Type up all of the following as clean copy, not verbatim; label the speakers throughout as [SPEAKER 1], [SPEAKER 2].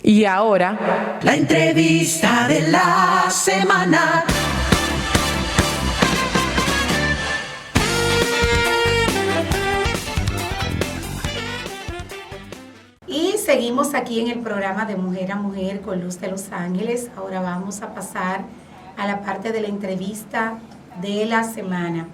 [SPEAKER 1] Y ahora,
[SPEAKER 2] la entrevista de la semana.
[SPEAKER 3] Y seguimos aquí en el programa de Mujer a Mujer con Luz de Los Ángeles. Ahora vamos a pasar a la parte de la entrevista de la semana.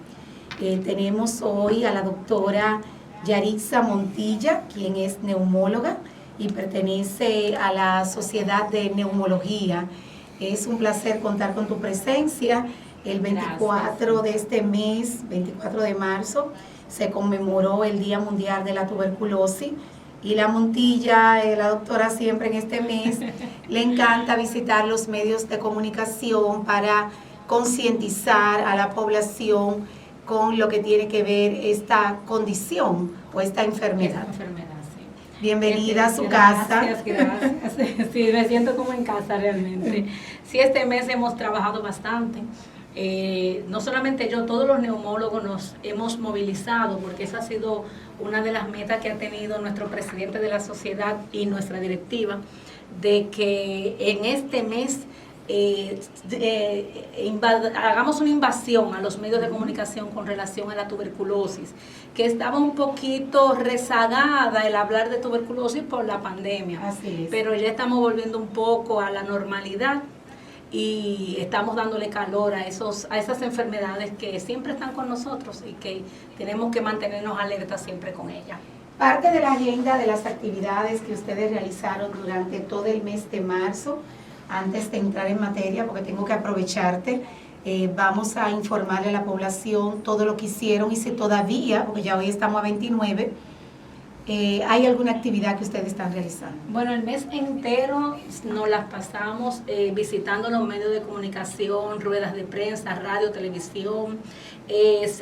[SPEAKER 3] Tenemos hoy a la doctora Yarixa Montilla, quien es neumóloga y pertenece a la Sociedad de Neumología. Es un placer contar con tu presencia. El 24 de este mes, 24 de marzo, se conmemoró el Día Mundial de la Tuberculosis. Y la Montilla, la doctora, siempre en este mes le encanta visitar los medios de comunicación para concientizar a la población con lo que tiene que ver esta condición o esta enfermedad. Bienvenida a su casa.
[SPEAKER 4] Gracias. Sí, me siento como en casa realmente. Sí, este mes hemos trabajado bastante. No solamente yo, todos los neumólogos nos hemos movilizado, porque esa ha sido una de las metas que ha tenido nuestro presidente de la sociedad y nuestra directiva, de que en este mes hagamos una invasión a los medios de comunicación con relación a la tuberculosis, que estaba un poquito rezagada el hablar de tuberculosis por la pandemia.
[SPEAKER 3] Así es.
[SPEAKER 4] Pero ya estamos volviendo un poco a la normalidad y estamos dándole calor a esas enfermedades que siempre están con nosotros y que tenemos que mantenernos alertas siempre con ellas.
[SPEAKER 3] Parte de la agenda de las actividades que ustedes realizaron durante todo el mes de marzo, antes de entrar en materia, porque tengo que aprovecharte, vamos a informarle a la población todo lo que hicieron y si todavía, porque ya hoy estamos a 29, ¿hay alguna actividad que ustedes están realizando?
[SPEAKER 4] Bueno, el mes entero nos las pasamos visitando los medios de comunicación, ruedas de prensa, radio, televisión.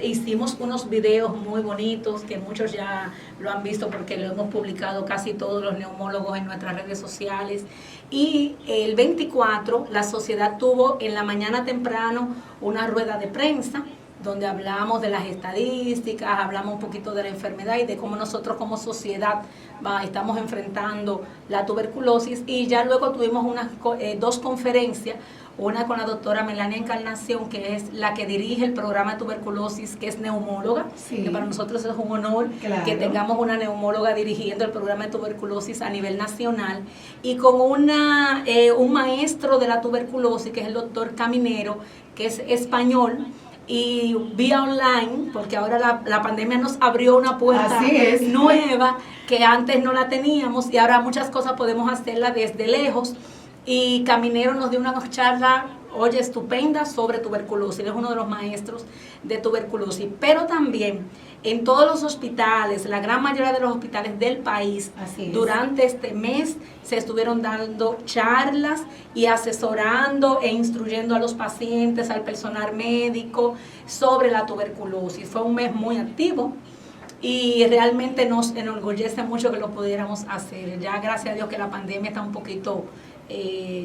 [SPEAKER 4] Hicimos unos videos muy bonitos que muchos ya lo han visto porque lo hemos publicado casi todos los neumólogos en nuestras redes sociales. Y el 24 la sociedad tuvo en la mañana temprano una rueda de prensa donde hablamos de las estadísticas, hablamos un poquito de la enfermedad y de cómo nosotros como sociedad estamos enfrentando la tuberculosis, y ya luego tuvimos dos conferencias, una con la doctora Melania Encarnación, que es la que dirige el programa de tuberculosis, que es neumóloga,
[SPEAKER 3] sí,
[SPEAKER 4] que para nosotros es un honor, claro, que tengamos una neumóloga dirigiendo el programa de tuberculosis a nivel nacional, y con un maestro de la tuberculosis, que es el doctor Caminero, que es español, y vía online, porque ahora la pandemia nos abrió una puerta nueva que antes no la teníamos, y ahora muchas cosas podemos hacerlas desde lejos. Y Caminero nos dio una charla, oye, estupenda sobre tuberculosis. Él es uno de los maestros de tuberculosis. Pero también en todos los hospitales, la gran mayoría de los hospitales del país, durante este mes se estuvieron dando charlas y asesorando e instruyendo a los pacientes, al personal médico sobre la tuberculosis. Fue un mes muy activo y realmente nos enorgullece mucho que lo pudiéramos hacer. Ya gracias a Dios que la pandemia está un poquito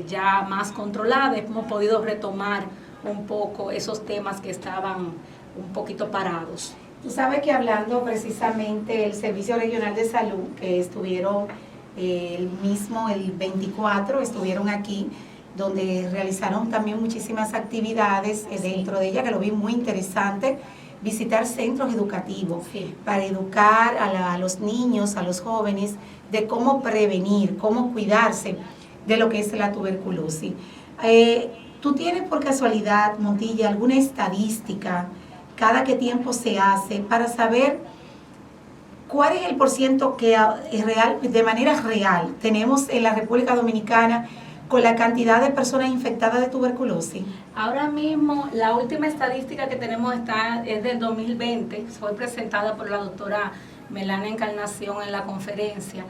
[SPEAKER 4] ya más controlada, hemos podido retomar un poco esos temas que estaban un poquito parados.
[SPEAKER 3] Tú sabes que hablando precisamente del Servicio Regional de Salud, que estuvieron el 24, estuvieron aquí, donde realizaron también muchísimas actividades dentro de ella, que lo vi muy interesante, visitar centros educativos para educar a los niños, a los jóvenes, de cómo prevenir, cómo cuidarse de lo que es la tuberculosis. ¿Tú tienes por casualidad, Montilla, alguna estadística, cada qué tiempo se hace, para saber cuál es el porciento que es real, de manera real tenemos en la República Dominicana con la cantidad de personas infectadas de tuberculosis?
[SPEAKER 4] Ahora mismo la última estadística que tenemos es del 2020, fue presentada por la doctora Melania Encarnación en la conferencia.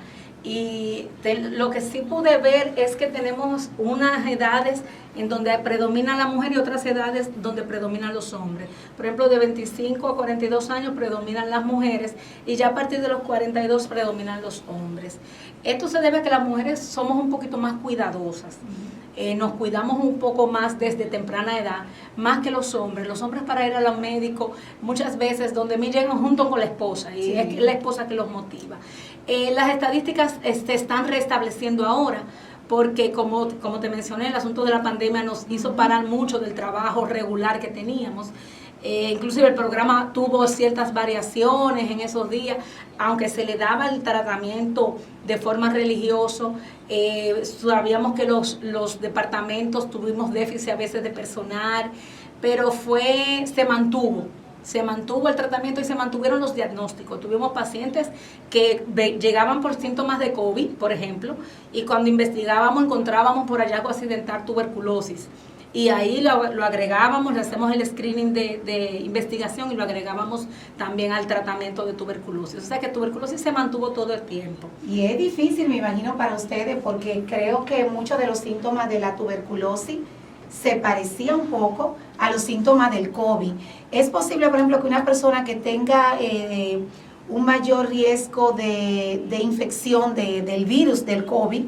[SPEAKER 4] Y lo que sí pude ver es que tenemos unas edades en donde predomina la mujer y otras edades donde predominan los hombres. Por ejemplo, de 25 a 42 años predominan las mujeres y ya a partir de los 42 predominan los hombres. Esto se debe a que las mujeres somos un poquito más cuidadosas. Nos cuidamos un poco más desde temprana edad, más que los hombres. Los hombres, para ir a los médicos, muchas veces donde me llegan junto con la esposa, y es la esposa que los motiva. Las estadísticas se están restableciendo ahora, porque como te mencioné, el asunto de la pandemia nos hizo parar mucho del trabajo regular que teníamos. Inclusive el programa tuvo ciertas variaciones en esos días, aunque se le daba el tratamiento de forma religioso. Sabíamos que los departamentos tuvimos déficit a veces de personal, pero se mantuvo el tratamiento y se mantuvieron los diagnósticos. Tuvimos pacientes que llegaban por síntomas de COVID, por ejemplo, y cuando investigábamos encontrábamos por hallazgo accidental tuberculosis. Y ahí lo agregábamos, le hacemos el screening de investigación y lo agregábamos también al tratamiento de tuberculosis. O sea que tuberculosis se mantuvo todo el tiempo.
[SPEAKER 3] Y es difícil, me imagino, para ustedes, porque creo que muchos de los síntomas de la tuberculosis se parecían un poco a los síntomas del COVID. Es posible, por ejemplo, que una persona que tenga un mayor riesgo de infección del virus del COVID,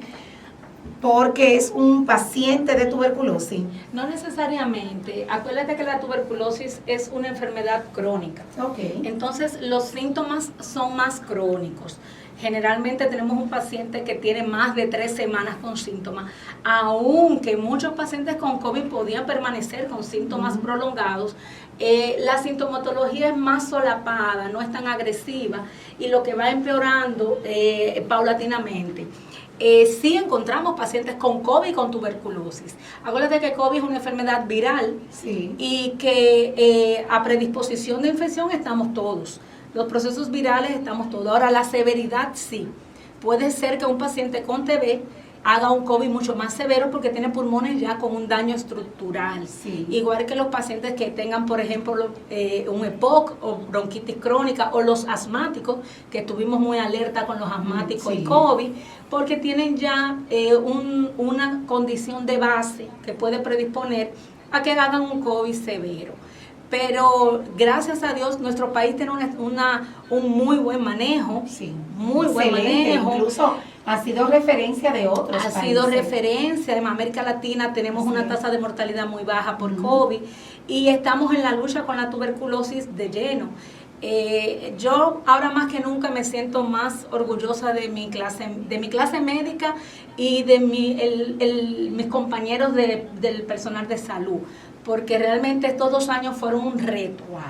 [SPEAKER 3] porque es un paciente de tuberculosis.
[SPEAKER 4] No necesariamente. Acuérdate que la tuberculosis es una enfermedad crónica.
[SPEAKER 3] Okay.
[SPEAKER 4] Entonces, los síntomas son más crónicos. Generalmente tenemos un paciente que tiene más de 3 semanas con síntomas, aunque muchos pacientes con COVID podían permanecer con síntomas prolongados. La sintomatología es más solapada, no es tan agresiva y lo que va empeorando paulatinamente. Sí encontramos pacientes con COVID y con tuberculosis. Acuérdate que COVID es una enfermedad viral,
[SPEAKER 3] sí,
[SPEAKER 4] y que a predisposición de infección estamos todos. Los procesos virales estamos todos. Ahora, la severidad sí. Puede ser que un paciente con TB haga un COVID mucho más severo porque tiene pulmones ya con un daño estructural.
[SPEAKER 3] Sí.
[SPEAKER 4] Igual que los pacientes que tengan, por ejemplo, un EPOC o bronquitis crónica, o los asmáticos, que estuvimos muy alerta con los asmáticos
[SPEAKER 3] sí,
[SPEAKER 4] y COVID, porque tienen ya una condición de base que puede predisponer a que hagan un COVID severo. Pero gracias a Dios nuestro país tiene un muy buen manejo,
[SPEAKER 3] sí,
[SPEAKER 4] muy buen
[SPEAKER 3] excelente,
[SPEAKER 4] manejo.
[SPEAKER 3] incluso ha sido referencia de otros países.
[SPEAKER 4] Ha sido referencia. En América Latina tenemos una tasa de mortalidad muy baja por COVID y estamos en la lucha con la tuberculosis de lleno. Yo ahora más que nunca me siento más orgullosa de mi clase médica y de mis compañeros del personal de salud, porque realmente estos 2 años fueron un reto.
[SPEAKER 3] Wow.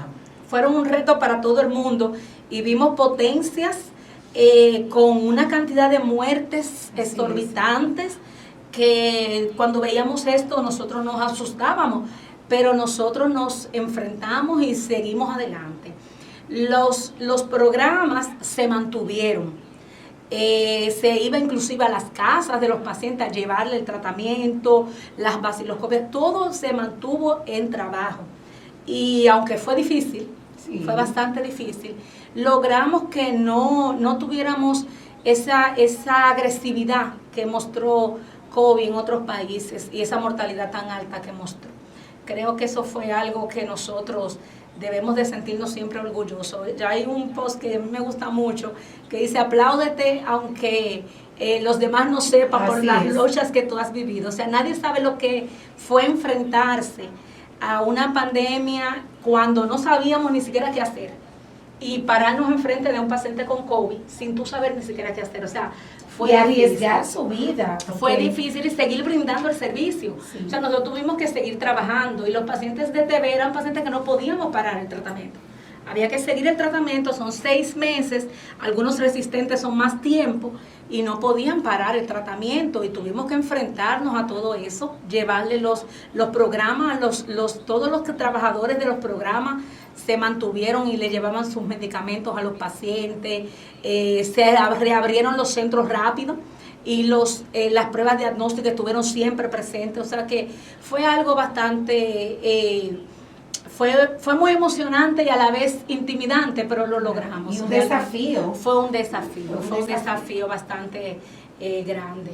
[SPEAKER 4] Fueron un reto para todo el mundo y vimos potencias con una cantidad de muertes exorbitantes que cuando veíamos esto nosotros nos asustábamos, pero nosotros nos enfrentamos y seguimos adelante. Los programas se mantuvieron. Se iba inclusive a las casas de los pacientes a llevarle el tratamiento, las baciloscopias, todo se mantuvo en trabajo. Y aunque fue difícil, fue bastante difícil, logramos que no tuviéramos esa agresividad que mostró COVID en otros países y esa mortalidad tan alta que mostró. Creo que eso fue algo que nosotros debemos de sentirnos siempre orgullosos. Ya hay un post que me gusta mucho que dice: apláudete aunque los demás no sepan por las luchas que tú has vivido. O sea, nadie sabe lo que fue enfrentarse a una pandemia cuando no sabíamos ni siquiera qué hacer y pararnos enfrente de un paciente con COVID sin tú saber ni siquiera qué hacer. O sea, fue
[SPEAKER 3] y arriesgar su vida.
[SPEAKER 4] Fue difícil y seguir brindando el servicio. O sea, nosotros tuvimos que seguir trabajando y los pacientes de TB eran pacientes que no podíamos parar el tratamiento. Había que seguir el tratamiento, son 6 meses, algunos resistentes son más tiempo y no podían parar el tratamiento y tuvimos que enfrentarnos a todo eso, llevarle los programas, todos los trabajadores de los programas se mantuvieron y le llevaban sus medicamentos a los pacientes, se reabrieron los centros rápidos y las pruebas diagnósticas estuvieron siempre presentes, o sea que fue algo bastante... Fue muy emocionante y a la vez intimidante, pero lo logramos.
[SPEAKER 3] Y un desafío.
[SPEAKER 4] Fue un desafío bastante grande.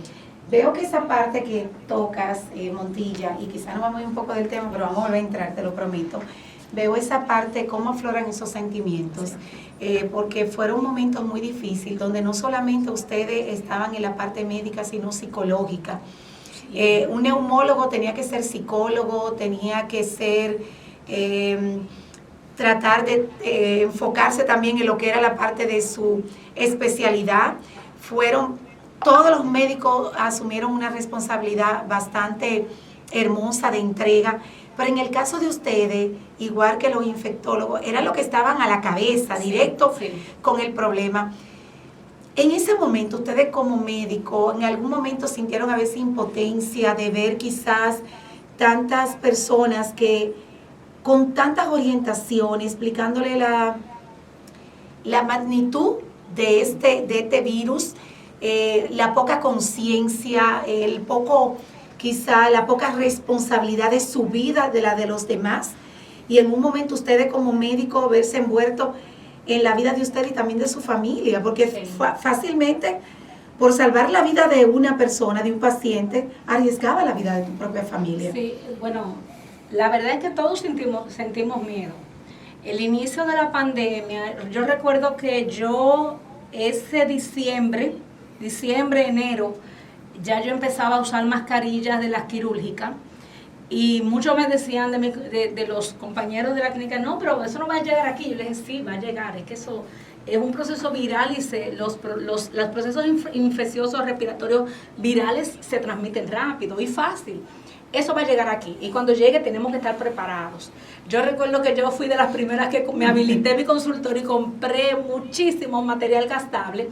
[SPEAKER 3] Veo que esa parte que tocas, Montilla, y quizá nos vamos a ir un poco del tema, pero vamos a volver a entrar, te lo prometo. Veo esa parte, cómo afloran esos sentimientos, porque fueron momentos muy difíciles, donde no solamente ustedes estaban en la parte médica, sino psicológica. Un neumólogo tenía que ser psicólogo, tenía que ser... tratar de enfocarse también en lo que era la parte de su especialidad. Fueron todos los médicos asumieron una responsabilidad bastante hermosa de entrega, pero en el caso de ustedes, igual que los infectólogos, eran los que estaban a la cabeza, directo con el problema. En ese momento, ustedes como médicos, ¿en algún momento sintieron a veces impotencia de ver quizás tantas personas que con tantas orientaciones, explicándole la magnitud de este virus, la poca conciencia, la poca responsabilidad de su vida, de la de los demás, y en un momento ustedes como médicos verse envueltos en la vida de usted y también de su familia, porque fácilmente por salvar la vida de una persona, de un paciente, arriesgaba la vida de tu propia familia.
[SPEAKER 4] Sí, bueno, la verdad es que todos sentimos miedo. El inicio de la pandemia, yo recuerdo que ese diciembre, enero, ya yo empezaba a usar mascarillas de las quirúrgicas, y muchos me decían de los compañeros de la clínica, no, pero eso no va a llegar aquí. Yo les dije, sí, va a llegar, es que eso es un proceso viral y los procesos infecciosos respiratorios virales se transmiten rápido y fácil. Eso va a llegar aquí, y cuando llegue tenemos que estar preparados. Yo recuerdo que yo fui de las primeras que me habilité mi consultorio y compré muchísimo material gastable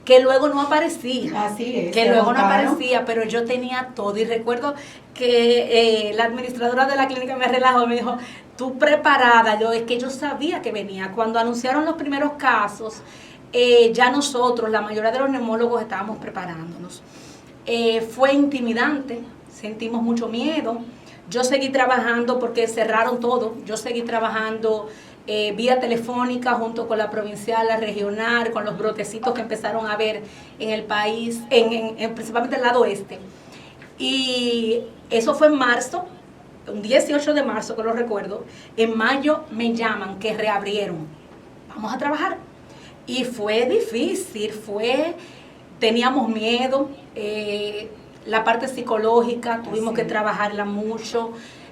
[SPEAKER 4] que luego no aparecía.
[SPEAKER 3] Así es.
[SPEAKER 4] Que luego no aparecía, pero yo tenía todo. Y recuerdo que la administradora de la clínica me relajó, me dijo, tú preparada. Es que yo sabía que venía. Cuando anunciaron los primeros casos, ya nosotros, la mayoría de los neumólogos, estábamos preparándonos. Fue intimidante, sentimos mucho miedo. Yo seguí trabajando porque cerraron todo. Yo seguí trabajando vía telefónica junto con la provincial, la regional, con los brotecitos que empezaron a ver en el país, principalmente el lado oeste. Y eso fue en marzo, un 18 de marzo que lo recuerdo. En mayo me llaman que reabrieron. Vamos a trabajar. Y fue difícil, teníamos miedo, la parte psicológica, tuvimos que trabajarla mucho.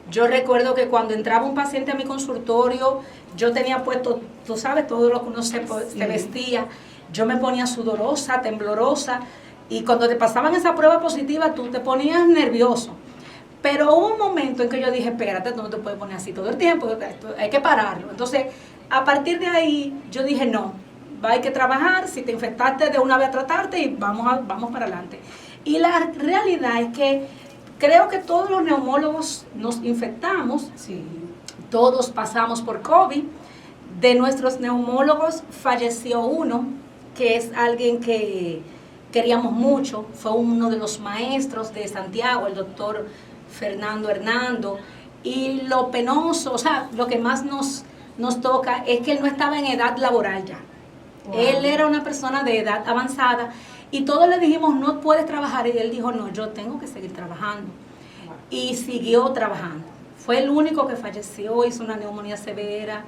[SPEAKER 4] Yo recuerdo que cuando entraba un paciente a mi consultorio, yo tenía puesto, tú sabes, todo lo que uno se vestía. Yo me ponía sudorosa, temblorosa, y cuando te pasaban esa prueba positiva, tú te ponías nervioso. Pero hubo un momento en que yo dije, espérate, tú no te puedes poner así todo el tiempo, hay que pararlo. Entonces, a partir de ahí, yo dije, no, hay que trabajar, si te infectaste de una vez a tratarte y vamos para adelante. Y la realidad es que creo que todos los neumólogos nos infectamos, todos pasamos por COVID. De nuestros neumólogos falleció uno, que es alguien que queríamos mucho, fue uno de los maestros de Santiago, el doctor Fernando Hernando, y lo penoso, o sea, lo que más nos toca es que él no estaba en edad laboral ya. Wow. Él era una persona de edad avanzada, y todos le dijimos, no puedes trabajar, y él dijo, no, yo tengo que seguir trabajando. Wow. Y siguió trabajando. Fue el único que falleció, hizo una neumonía severa,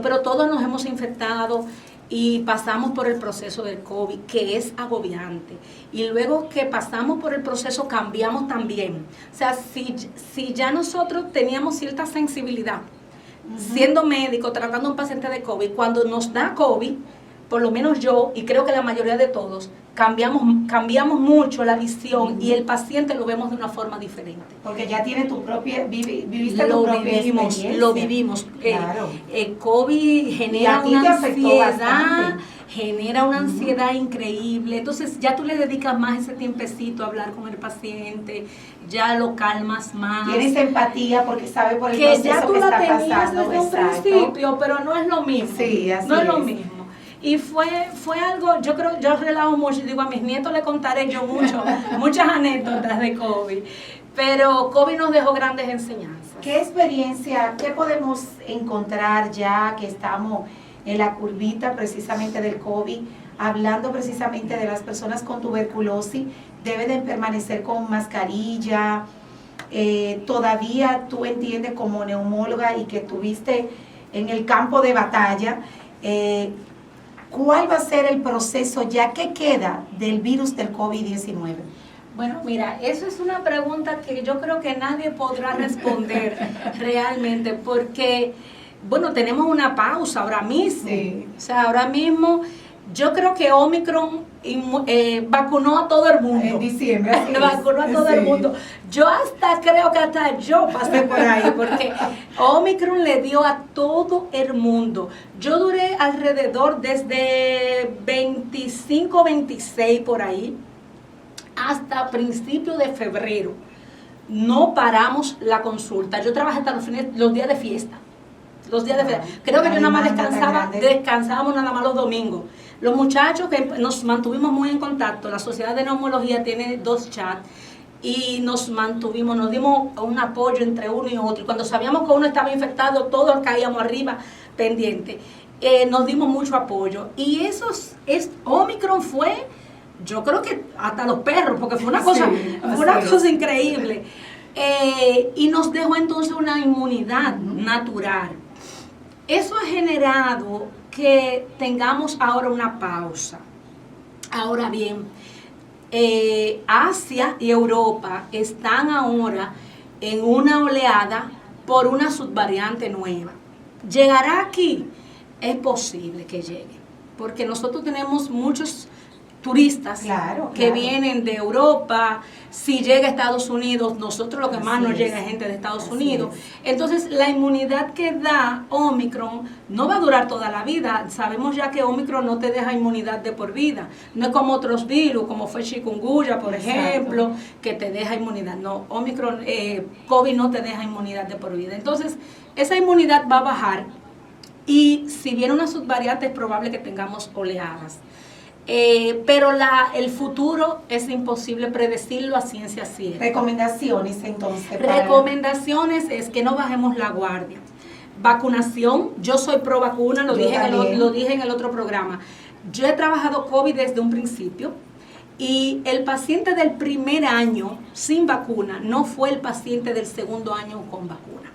[SPEAKER 4] pero todos nos hemos infectado y pasamos por el proceso del COVID, que es agobiante. Y luego que pasamos por el proceso, cambiamos también. O sea, si ya nosotros teníamos cierta sensibilidad, siendo médico, tratando a un paciente de COVID, cuando nos da COVID, por lo menos yo, y creo que la mayoría de todos, cambiamos mucho la visión y el paciente lo vemos de una forma diferente.
[SPEAKER 3] Porque ya tiene tu propia, viviste tu propia experiencia.
[SPEAKER 4] Lo vivimos.
[SPEAKER 3] Claro.
[SPEAKER 4] El COVID genera una ansiedad increíble. Entonces ya tú le dedicas más ese tiempecito a hablar con el paciente, ya lo calmas más.
[SPEAKER 3] Tienes empatía porque sabe por el proceso que está pasando. Que ya tú la tenías desde un principio,
[SPEAKER 4] pero no es lo mismo.
[SPEAKER 3] Sí, así
[SPEAKER 4] no es lo mismo. Y fue algo, yo relajo mucho, digo, a mis nietos le contaré yo muchas anécdotas de COVID, pero COVID nos dejó grandes enseñanzas.
[SPEAKER 3] ¿Qué experiencia, qué podemos encontrar ya que estamos en la curvita precisamente del COVID, hablando precisamente de las personas con tuberculosis, deben de permanecer con mascarilla? Todavía tú entiendes como neumóloga y que tuviste en el campo de batalla, ¿cuál va a ser el proceso ya que queda del virus del COVID-19?
[SPEAKER 4] Bueno, mira, eso es una pregunta que yo creo que nadie podrá responder realmente, porque, bueno, tenemos una pausa ahora mismo. Sí. O sea, ahora mismo Yo creo que Omicron vacunó a todo el mundo.
[SPEAKER 3] En diciembre.
[SPEAKER 4] Vacunó a todo el mundo. Yo creo que hasta yo pasé por ahí, porque Omicron le dio a todo el mundo. Yo duré alrededor desde 25, 26 por ahí, hasta principios de febrero. No paramos la consulta. Yo trabajé hasta los días de fiesta. Creo que yo nada más descansábamos nada más los domingos. Los muchachos que nos mantuvimos muy en contacto, la Sociedad de Neumología tiene 2 chats y nos dimos un apoyo entre uno y otro. Y cuando sabíamos que uno estaba infectado, todos caíamos arriba pendiente. Nos dimos mucho apoyo. Y Omicron fue, yo creo que hasta los perros, porque fue una cosa increíble. Y nos dejó entonces una inmunidad natural. Eso ha generado que tengamos ahora una pausa. Ahora bien, Asia y Europa están ahora en una oleada por una subvariante nueva. ¿Llegará aquí? Es posible que llegue, porque nosotros tenemos muchos turistas que vienen de Europa. Si llega a Estados Unidos, nosotros lo que más nos llega es gente de Estados Unidos. Entonces, la inmunidad que da Omicron no va a durar toda la vida. Sabemos ya que Omicron no te deja inmunidad de por vida. No es como otros virus, como fue chikungunya, por ejemplo, que te deja inmunidad. No, Omicron, COVID no te deja inmunidad de por vida. Entonces, esa inmunidad va a bajar y si viene una subvariante es probable que tengamos oleadas. Pero el futuro es imposible predecirlo a ciencia cierta.
[SPEAKER 3] Recomendaciones entonces.
[SPEAKER 4] Recomendaciones es que no bajemos la guardia. Vacunación, yo soy pro vacuna, lo dije en el otro programa. Yo he trabajado COVID desde un principio y el paciente del primer año sin vacuna no fue el paciente del segundo año con vacuna.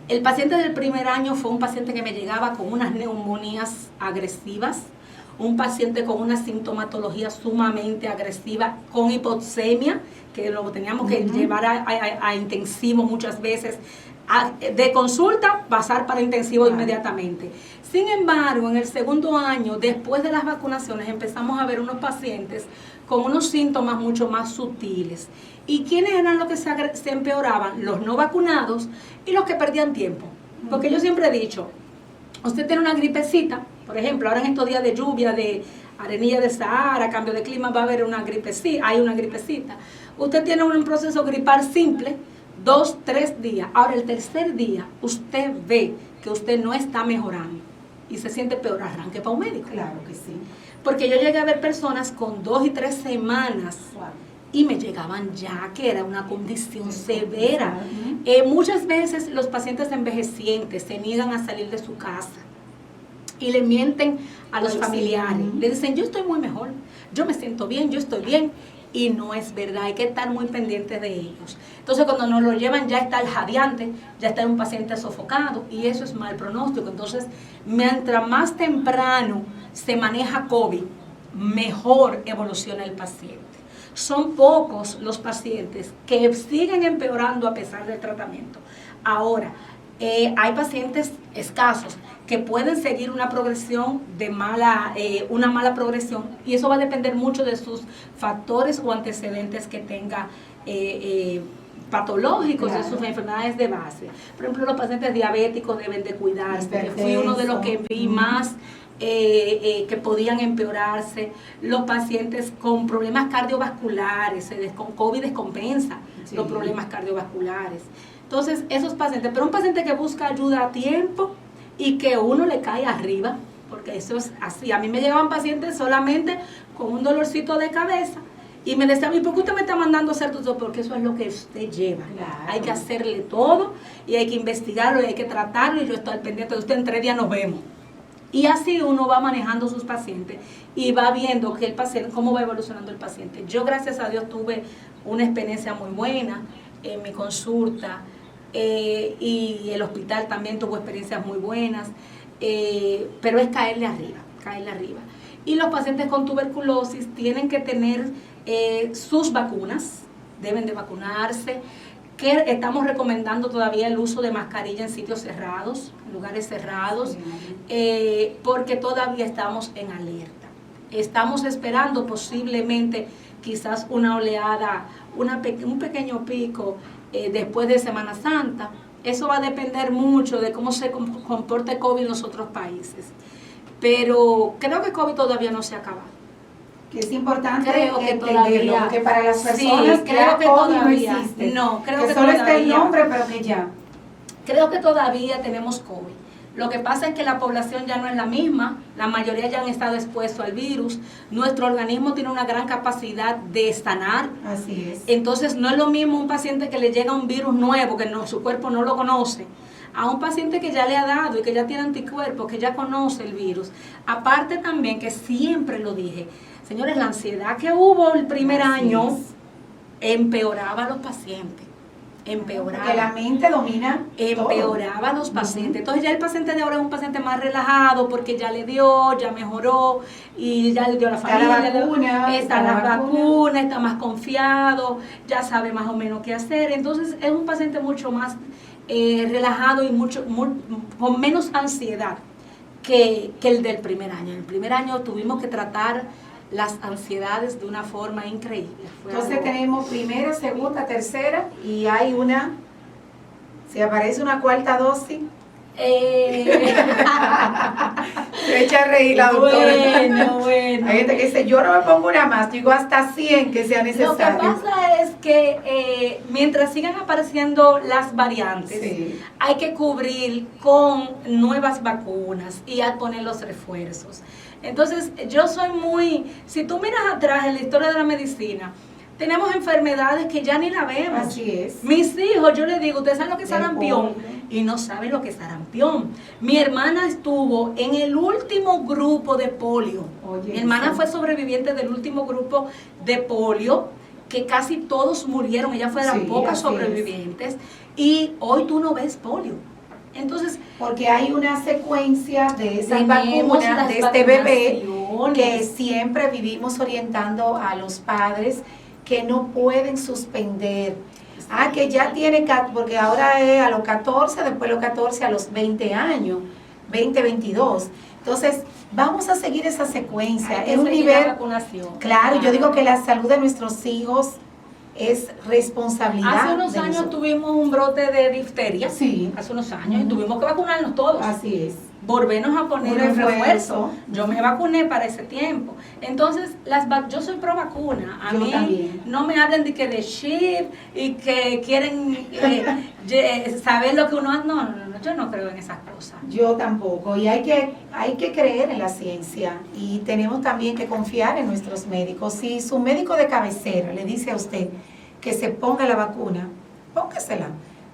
[SPEAKER 4] El paciente del primer año fue un paciente que me llegaba con unas neumonías agresivas, un paciente con una sintomatología sumamente agresiva, con hipoxemia, que lo teníamos que llevar a intensivo muchas veces, de consulta pasar para intensivo inmediatamente. Sin embargo, en el segundo año, después de las vacunaciones, empezamos a ver unos pacientes con unos síntomas mucho más sutiles. ¿Y quiénes eran los que se empeoraban? Los no vacunados y los que perdían tiempo. Porque yo siempre he dicho, usted tiene una gripecita, por ejemplo, ahora en estos días de lluvia, de arenilla de Sahara, cambio de clima, va a haber una gripecita, hay una gripecita. Usted tiene un proceso gripal simple, 2, 3 días. Ahora el tercer día, usted ve que usted no está mejorando y se siente peor, arranque para un médico.
[SPEAKER 3] Claro que sí.
[SPEAKER 4] Porque yo llegué a ver personas con 2 y 3 semanas y me llegaban ya que era una condición severa. Muchas veces los pacientes envejecientes se niegan a salir de su casa y le mienten a los familiares. Le dicen, yo estoy muy mejor, yo me siento bien, yo estoy bien. Y no es verdad, hay que estar muy pendientes de ellos. Entonces cuando nos lo llevan ya está el jadeante, ya está un paciente sofocado y eso es mal pronóstico. Entonces, mientras más temprano se maneja COVID, mejor evoluciona el paciente. Son pocos los pacientes que siguen empeorando a pesar del tratamiento. Ahora, hay pacientes escasos que pueden seguir una progresión una mala progresión, y eso va a depender mucho de sus factores o antecedentes que tenga patológicos, de sus enfermedades de base. Por ejemplo, los pacientes diabéticos deben de cuidarse, que fui uno de los que vi más que podían empeorarse. Los pacientes con problemas cardiovasculares, con COVID descompensa los problemas cardiovasculares. Entonces, esos pacientes, pero un paciente que busca ayuda a tiempo y que uno le cae arriba, porque eso es así. A mí me llegaban pacientes solamente con un dolorcito de cabeza y me decían, ¿y por qué usted me está mandando a hacer todo? Porque eso es lo que usted lleva. Claro. Hay que hacerle todo y hay que investigarlo y hay que tratarlo y yo estoy al pendiente de usted, en 3 días nos vemos. Y así uno va manejando sus pacientes y va viendo que el paciente, cómo va evolucionando el paciente. Yo, gracias a Dios, tuve una experiencia muy buena en mi consulta. Y el hospital también tuvo experiencias muy buenas, pero es caerle arriba. Y los pacientes con tuberculosis tienen que tener sus vacunas, deben de vacunarse, que estamos recomendando todavía el uso de mascarilla en sitios cerrados, en lugares cerrados, porque todavía estamos en alerta. Estamos esperando posiblemente quizás una oleada, un pequeño pico después de Semana Santa. Eso va a depender mucho de cómo se comporte COVID en los otros países. Pero creo que COVID todavía no se ha acabado.
[SPEAKER 3] Que es importante
[SPEAKER 4] Creo que
[SPEAKER 3] entenderlo,
[SPEAKER 4] todavía,
[SPEAKER 3] que para las personas
[SPEAKER 4] sí, creo que todavía
[SPEAKER 3] no existe.
[SPEAKER 4] No, creo
[SPEAKER 3] que
[SPEAKER 4] que
[SPEAKER 3] solo
[SPEAKER 4] todavía
[SPEAKER 3] está el nombre, pero que ya.
[SPEAKER 4] Creo que todavía tenemos COVID. Lo que pasa es que la población ya no es la misma, la mayoría ya han estado expuestos al virus, nuestro organismo tiene una gran capacidad de sanar.
[SPEAKER 3] Así es.
[SPEAKER 4] Entonces no es lo mismo un paciente que le llega un virus nuevo, que no, su cuerpo no lo conoce, a un paciente que ya le ha dado y que ya tiene anticuerpos, que ya conoce el virus. Aparte también, que siempre lo dije, señores, la ansiedad que hubo el primer año empeoraba a los pacientes. Empeoraba.
[SPEAKER 3] Porque la mente domina
[SPEAKER 4] empeoraba a los pacientes. Entonces ya el paciente de ahora es un paciente más relajado porque ya le dio, ya mejoró y ya le dio a la familia. Está la vacuna, está más confiado, ya sabe más o menos qué hacer. Entonces es un paciente mucho más relajado y con menos ansiedad que el del primer año. En el primer año tuvimos que tratar las ansiedades de una forma increíble.
[SPEAKER 3] Entonces tenemos primera, segunda, tercera y hay si aparece una cuarta dosis. Se echa a reír la doctora.
[SPEAKER 4] Bueno.
[SPEAKER 3] Hay gente que dice, yo no me pongo una más, digo hasta 100 que sea necesario.
[SPEAKER 4] Lo que pasa es que mientras sigan apareciendo las variantes, hay que cubrir con nuevas vacunas y a poner los refuerzos. Entonces, yo soy si tú miras atrás en la historia de la medicina, tenemos enfermedades que ya ni la vemos.
[SPEAKER 3] Así es.
[SPEAKER 4] Mis hijos, yo les digo, ustedes saben lo que es sarampión y no saben lo que es sarampión. Mi hermana estuvo en el último grupo de polio.
[SPEAKER 3] Oye,
[SPEAKER 4] mi hermana fue sobreviviente del último grupo de polio, que casi todos murieron. Ella fue de las pocas sobrevivientes. Y hoy tú no ves polio. Entonces,
[SPEAKER 3] porque hay una secuencia de esas vacunas, de este bebé, que siempre vivimos orientando a los padres que no pueden suspender. Que ya tiene, porque ahora es a los 14, después los 14 a los 20 años, 20, 22. Entonces, vamos a seguir esa secuencia. Es un nivel, claro, yo digo que la salud de nuestros hijos es responsabilidad.
[SPEAKER 4] Hace unos años tuvimos un brote de difteria.
[SPEAKER 3] Sí.
[SPEAKER 4] Hace unos años y tuvimos que vacunarnos todos.
[SPEAKER 3] Así es.
[SPEAKER 4] Volvernos a poner un refuerzo. Yo me vacuné para ese tiempo. Entonces, yo soy pro vacuna. A mí también. No me hablen de que de chip y que quieren saber lo que uno hace. No, yo no creo en esas cosas.
[SPEAKER 3] Yo tampoco. Y hay que creer en la ciencia. Y tenemos también que confiar en nuestros médicos. Si su médico de cabecera le dice a usted que se ponga la vacuna, póngasela.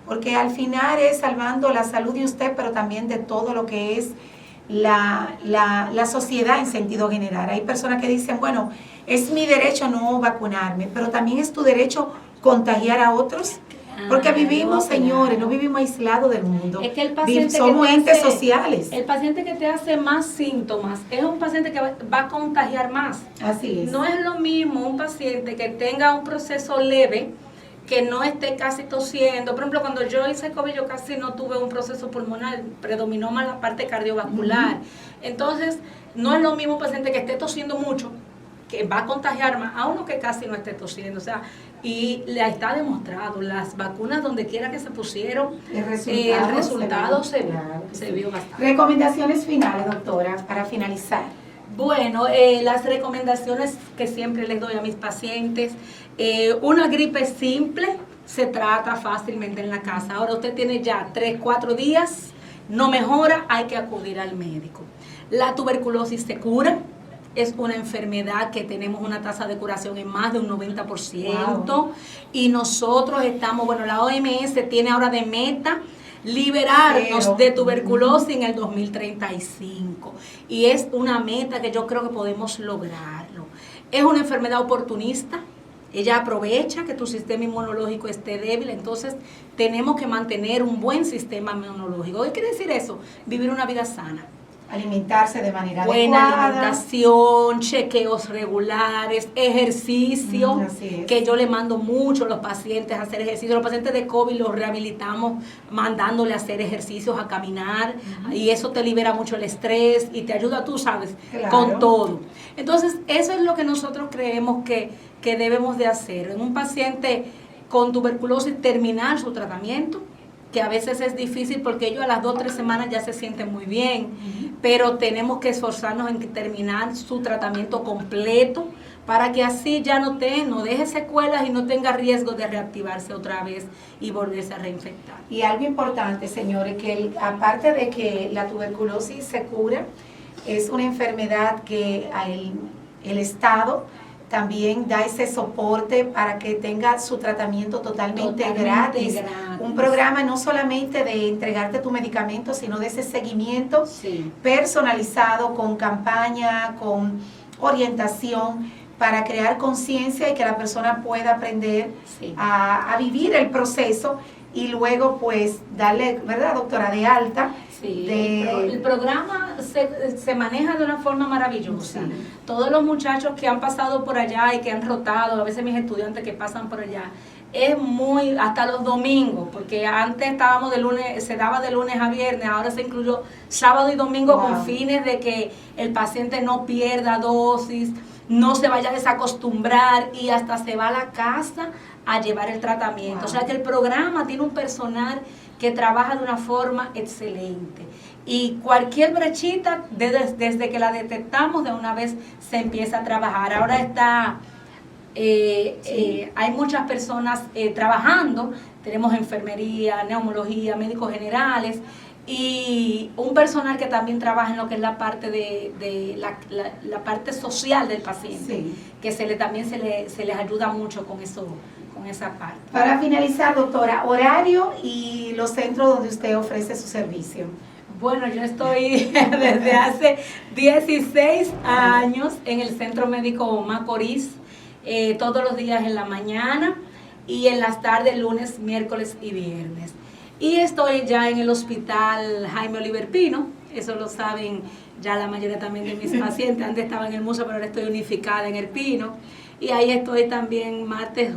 [SPEAKER 3] Porque al final es salvando la salud de usted, pero también de todo lo que es la sociedad en sentido general. Hay personas que dicen, bueno, es mi derecho no vacunarme, pero también es tu derecho contagiar a otros. Porque vivimos, señores, no vivimos aislados del mundo.
[SPEAKER 4] Es que el paciente
[SPEAKER 3] somos entes sociales.
[SPEAKER 4] El paciente que te hace más síntomas es un paciente que va a contagiar más.
[SPEAKER 3] Así es.
[SPEAKER 4] No es lo mismo un paciente que tenga un proceso leve, que no esté casi tosiendo. Por ejemplo, cuando yo hice COVID, yo casi no tuve un proceso pulmonar, predominó más la parte cardiovascular. Entonces, no es lo mismo un paciente que esté tosiendo mucho, que va a contagiar más, a uno que casi no esté tosiendo. O sea, y le está demostrado, las vacunas donde quiera que se pusieron, el resultado se vio bastante.
[SPEAKER 3] Recomendaciones finales, doctora, para finalizar.
[SPEAKER 4] Bueno, las recomendaciones que siempre les doy a mis pacientes, una gripe simple se trata fácilmente en la casa. Ahora usted tiene ya 3, 4 días, no mejora, hay que acudir al médico. La tuberculosis se cura, es una enfermedad que tenemos una tasa de curación en más de un 90%. Wow. Y nosotros estamos, la OMS tiene ahora de meta liberarnos de tuberculosis en el 2035. Y es una meta que yo creo que podemos lograrlo. Es una enfermedad oportunista. Ella aprovecha que tu sistema inmunológico esté débil, entonces tenemos que mantener un buen sistema inmunológico. ¿Qué quiere decir eso? Vivir una vida sana.
[SPEAKER 3] alimentarse de manera
[SPEAKER 4] buena
[SPEAKER 3] adecuada.
[SPEAKER 4] alimentación, chequeos regulares, ejercicio,
[SPEAKER 3] Así es.
[SPEAKER 4] que yo le mando mucho a los pacientes a hacer ejercicio. Los pacientes de COVID los rehabilitamos mandándole a hacer ejercicios, a caminar, y eso te libera mucho el estrés y te ayuda, tú sabes,
[SPEAKER 3] Claro.
[SPEAKER 4] con todo. Entonces, eso es lo que nosotros creemos que debemos de hacer. En un paciente con tuberculosis, terminar su tratamiento, que a veces es difícil porque ellos a las 2 o 3 semanas ya se sienten muy bien, pero tenemos que esforzarnos en terminar su tratamiento completo para que así ya no deje secuelas y no tenga riesgo de reactivarse otra vez y volverse a reinfectar.
[SPEAKER 3] Y algo importante, señores, que aparte de que la tuberculosis se cura, es una enfermedad que el Estado también da ese soporte para que tenga su tratamiento totalmente gratis. Un programa no solamente de entregarte tu medicamento, sino de ese seguimiento personalizado, con campaña, con orientación, para crear conciencia y que la persona pueda aprender a vivir el proceso y luego pues darle, ¿verdad, doctora, de alta?
[SPEAKER 4] Sí, el programa se maneja de una forma maravillosa.
[SPEAKER 3] Sí.
[SPEAKER 4] Todos los muchachos que han pasado por allá y que han rotado, a veces mis estudiantes que pasan por allá, es muy, hasta los domingos, porque antes estábamos se daba de lunes a viernes, ahora se incluyó sábado y domingo.
[SPEAKER 3] Wow.
[SPEAKER 4] Con fines de que el paciente no pierda dosis, no se vaya a desacostumbrar y hasta se va a la casa a llevar el tratamiento.
[SPEAKER 3] Wow.
[SPEAKER 4] O sea que el programa tiene un personal que trabaja de una forma excelente. Y cualquier brechita, desde que la detectamos, de una vez se empieza a trabajar. Ahora está, hay muchas personas trabajando, tenemos enfermería, neumología, médicos generales, y un personal que también trabaja en lo que es la parte de la parte social del paciente, que también se les ayuda mucho con eso, con esa parte.
[SPEAKER 3] Para finalizar, doctora, horario y los centros donde usted ofrece su servicio.
[SPEAKER 4] Bueno, yo estoy desde hace 16 años en el Centro Médico Macorís, todos los días en la mañana y en las tardes, lunes, miércoles y viernes. Y estoy ya en el Hospital Jaime Oliver Pino, eso lo saben ya la mayoría también de mis pacientes. Antes estaba en el Museo, pero ahora estoy unificada en el Pino. Y ahí estoy también martes,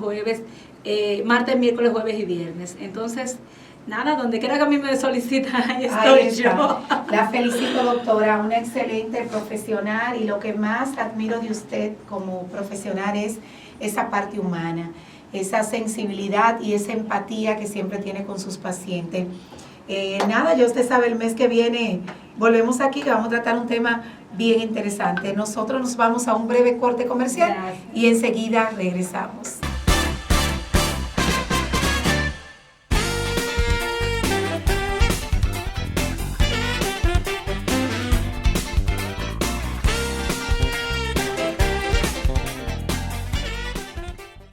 [SPEAKER 4] miércoles, jueves y viernes. Entonces, nada, donde quiera que a mí me solicitan, ahí estoy yo.
[SPEAKER 3] La felicito, doctora, una excelente profesional, y lo que más admiro de usted como profesional es esa parte humana, esa sensibilidad y esa empatía que siempre tiene con sus pacientes. Nada, ya usted sabe, el mes que viene volvemos aquí, que vamos a tratar un tema bien interesante. Nosotros nos vamos a un breve corte comercial.
[SPEAKER 4] Gracias.
[SPEAKER 3] Y enseguida regresamos.